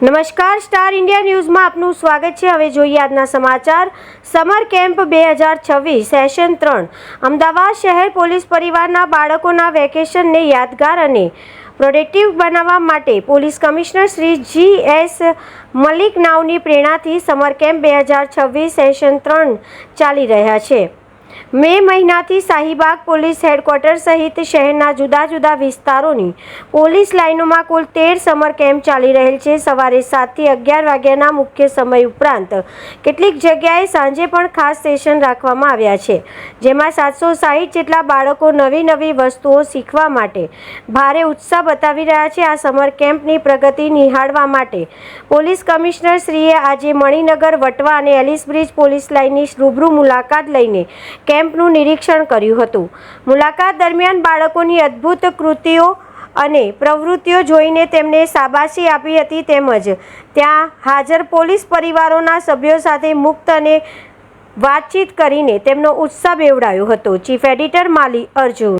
નમસ્કાર, star India ન્યૂઝમાં આપનું સ્વાગત છે। હવે જોઈએ આજના સમાચાર। સમર કેમ્પ 2026 સેશન 3 અમદાવાદ શહેર પોલીસ પરિવારના બાળકોના વેકેશનને યાદગાર અને પ્રોડક્ટિવ બનાવવા માટે police commissioner Shri G.S. Malik નાવની પ્રેરણાથી સમર કેમ્પ 2026 સેશન 3 ચાલી રહ્યા છે। મે મહિનાથી શાહીબાગ પોલીસ હેડક્વાર્ટર સહિત શહેરના જુદા જુદા વિસ્તારોની પોલીસ લાઇનોમાં કુલ 13 સમર કેમ્પ ચાલી રહેલ છે। સવારે 7 થી 11 વાગ્યાના મુખ્ય સમય ઉપરાંત કેટલીક જગ્યાએ સાંજે પણ ખાસ સેશન રાખવામાં આવ્યા છે, જેમાં 760 જેટલા બાળકો નવી વસ્તુઓ શીખવા માટે ભારે ઉત્સાહ બતાવી રહ્યા છે। આ સમર કેમ્પની પ્રગતિ નિહાળવા માટે પોલીસ કમિશનર શ્રીએ આજે મણિનગર, વટવા અને એલિસ બ્રિજ પોલીસ લાઇનની રૂબરૂ મુલાકાત લઈને કેમ્પનું નિરીક્ષણ કર્યું હતું। મુલાકાત દરમિયાન બાળકોની અદ્ભુત કૃતિઓ અને પ્રવૃત્તિઓ જોઈને તેમને શાબાશી આપી હતી, તેમજ ત્યાં હાજર પોલીસ પરિવારોના સભ્યો સાથે મુક્ત અને વાતચીત કરીને તેમનો ઉત્સાહ બેવડાવ્યો હતો। ચીફ એડિટર માલી અર્જુન।